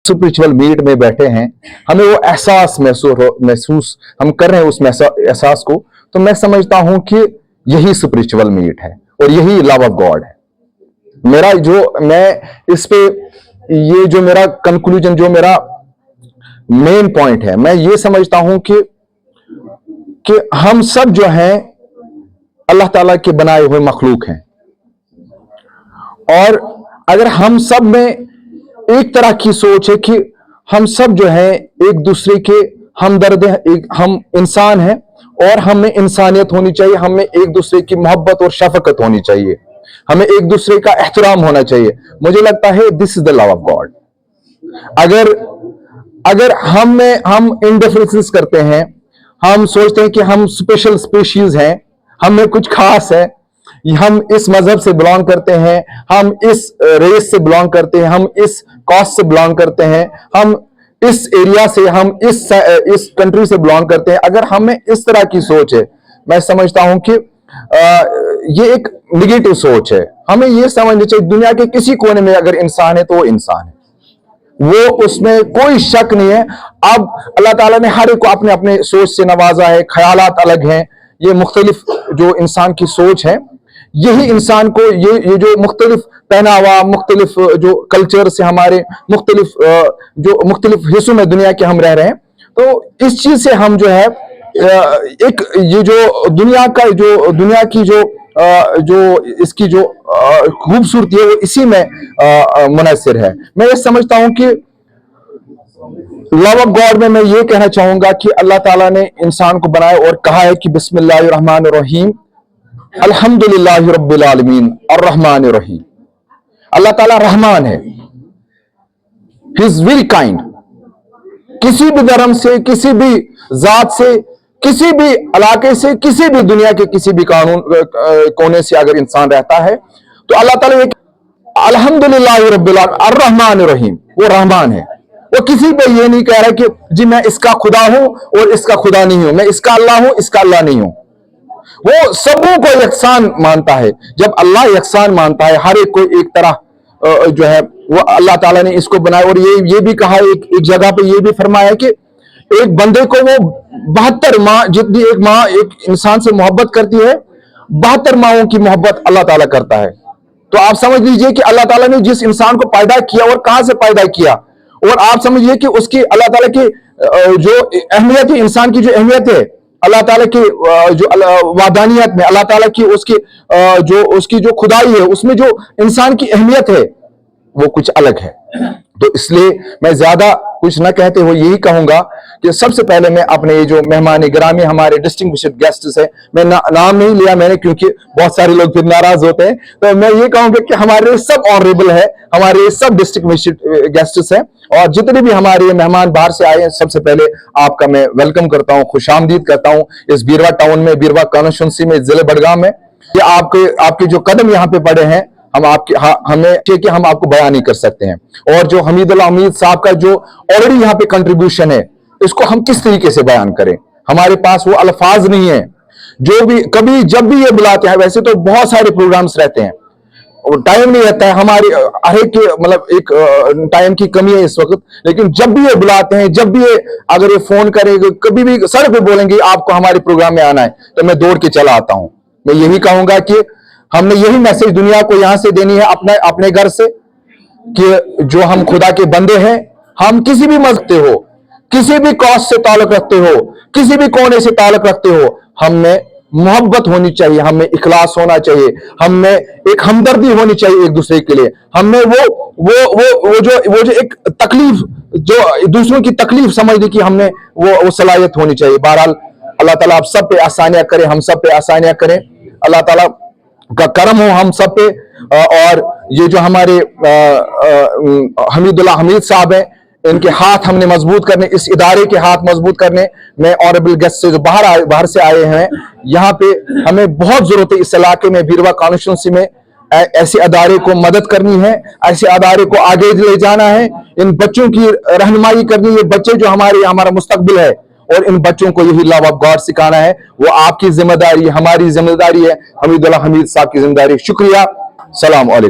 Spiritual meet में बैठे हैं, हमें वो एहसास महसूस हम कर रहे हैं उस एहसास को, तो मैं समझता हूं कि यही स्पिरिचुअल मीट है और यही लव ऑफ गॉड है। मैं इस पे ये जो मेरा कंक्लूजन, जो मेरा मेन पॉइंट है, मैं ये समझता हूं कि हम सब जो हैं अल्लाह ताला के बनाए हुए मखलूक हैं, और अगर हम सब में एक तरह की सोच है कि हम सब जो है एक दूसरे के हमदर्द हैं, हम इंसान हैं और हमें इंसानियत होनी चाहिए, हमें एक दूसरे की मोहब्बत और शफकत होनी चाहिए, हमें एक दूसरे का एहतराम होना चाहिए। मुझे लगता है this is the love of God. अगर हम इंडिफरेंसेस करते हैं, हम सोचते हैं कि हम स्पेशल स्पीशीज हैं, हमें कुछ खास है, हम इस मजहब से बिलोंग करते हैं, हम इस रेस से बिलोंग करते हैं, हम इस कास्ट से बिलोंग करते हैं, हम इस एरिया से, हम इस कंट्री से बिलोंग करते हैं, अगर हमें इस तरह की सोच है, मैं समझता हूं कि ये एक निगेटिव सोच है। हमें ये समझना चाहिए दुनिया के किसी कोने में अगर इंसान है तो वो इंसान है, वो उसमें कोई शक नहीं है। अब अल्लाह ताला ने हर एक को अपने अपने सोच से नवाजा है, ख्यालात अलग हैं, ये मुख्तलिफ जो इंसान की सोच है, यही इंसान को ये जो मुख्तलिफ पहनावा, मुख्तलिफ जो कल्चर से हमारे मुख्तलिफ हिस्सों में दुनिया के हम रह रहे हैं, तो इस चीज से हम जो है एक ये जो दुनिया की जो इसकी जो खूबसूरती है वो इसी में मुनहसर है। मैं ये समझता हूं कि लव ऑफ गॉड में मैं ये कहना चाहूंगा कि अल्लाह ताला ने इंसान को बनाया और कहा है कि बिस्मिल्लाहिर रहमानिर रहीम अल्हम्दुलिल्लाहि रब्बिल आलमीन अर्रहमानिर रहीम। अल्लाह ताला रहमान है, ही इज वेरी काइंड। किसी भी धर्म से, किसी भी जात से, किसी भी इलाके से, किसी भी दुनिया के किसी भी कोने से अगर इंसान रहता है तो अल्लाह ताला एक अल्हम्दुलिल्लाहि रब्बिल आलमीन अर्रहमानिर रहीम, वो रहमान है। वो किसी पे ये नहीं कह रहा कि जी मैं इसका खुदा हूं और इसका खुदा नहीं हूं, मैं इसका अल्लाह हूं, इसका अल्लाह नहीं हूं। वो सबों को यकसान मानता है। जब अल्लाह यकसान मानता है, हर एक को एक तरह जो है वो अल्लाह ताला ने इसको बनाया। और ये भी कहा एक जगह पे ये भी फरमाया कि एक बंदे को वो 72 माँ, जितनी एक माँ एक इंसान से मोहब्बत करती है, 72 माओं की मोहब्बत अल्लाह ताला करता है। तो आप समझ लीजिए कि अल्लाह ताला ने जिस इंसान को पैदा किया और कहां से पैदा किया, और आप समझिए कि उसकी अल्लाह ताला की जो अहमियत है, इंसान की जो अहमियत है, अल्लाह ताला की जो वादानियत में, अल्लाह ताला की उसकी जो खुदाई है, उसमें जो इंसान की अहमियत है वो कुछ अलग है। तो इसलिए मैं ज्यादा कुछ न कहते हुए यही कहूंगा कि सबसे पहले मैं अपने ये जो मेहमान गिरामी हमारे डिस्टिंग्विश्ड गेस्ट्स है, मैं नाम नहीं लिया मैंने क्योंकि बहुत सारे लोग फिर नाराज होते हैं, तो मैं ये कहूंगा कि हमारे सब ऑनरेबल है, हमारे सब डिस्टिंग्विश्ड गेस्ट्स हैं, और जितने भी हमारे मेहमान बाहर से आए हैं, सबसे पहले आपका मैं वेलकम करता हूं, खुशामदीद करता हूं इस बीरवा टाउन में, बीरवा कॉन्स्टिट्यूंसी में, जिले बड़गाम में। कि आपके जो कदम यहाँ पे पड़े हैं, हमें कि हम आपको बयान नहीं कर सकते हैं। और जो हमीदुल्लाह हमीद साहब का जो ऑलरेडी यहाँ पे कंट्रीब्यूशन है, इसको हम किस तरीके से बयान करें, हमारे पास वो अल्फाज नहीं है। जो भी कभी जब भी ये बुलाते हैं, वैसे तो बहुत सारे प्रोग्राम्स रहते हैं, टाइम नहीं रहता है हमारे हर एक, मतलब एक टाइम की कमी है इस वक्त, लेकिन जब भी ये बुलाते हैं, जब भी ये अगर ये फोन करेंगे, कभी भी सड़क पे बोलेंगे आपको हमारे प्रोग्राम में आना है, तो मैं दौड़ के चला आता हूं। मैं यही कहूंगा कि हमने यही मैसेज दुनिया को यहां से देनी है, अपने घर से, कि जो हम खुदा के बंदे हैं, हम किसी भी मजहब से हो, किसी भी कॉस्ट से ताल्लुक रखते हो, किसी भी कोने से ताल्लुक रखते हो, हमें मोहब्बत होनी चाहिए, हमें इखलास होना चाहिए, हमें एक हमदर्दी होनी चाहिए एक दूसरे के लिए, हमें वो जो एक तकलीफ, जो दूसरों की तकलीफ समझने की हमें वो सलाहियत होनी चाहिए। बहरहाल अल्लाह ताला आप सब पे आसानियां करे, हम सब पे आसानियां करें, अल्लाह ताला का करम हो हम सब पे। और ये जो हमारे हमीदुल्लाह हमीद साहब हैं, इनके हाथ हमने मजबूत करने, इस इदारे के हाथ मजबूत करने में, ऑनरेबल गेस्ट से जो बाहर से आए हैं, यहाँ पे हमें बहुत जरूरत है इस इलाके में, बीरवा कॉन्स्टिट्यूंसी में ऐसे अदारे को मदद करनी है, ऐसे अदारे को आगे ले जाना है, इन बच्चों की रहनुमाई करनी है। बच्चे जो हमारा मुस्तकबिल है, और इन बच्चों को यही लव ऑफ गॉड सिखाना है। वो आपकी जिम्मेदारी, हमारी जिम्मेदारी है, हमीदुल्लाह हमीद साहब की जिम्मेदारी। शुक्रिया, सलाम अलैकुम।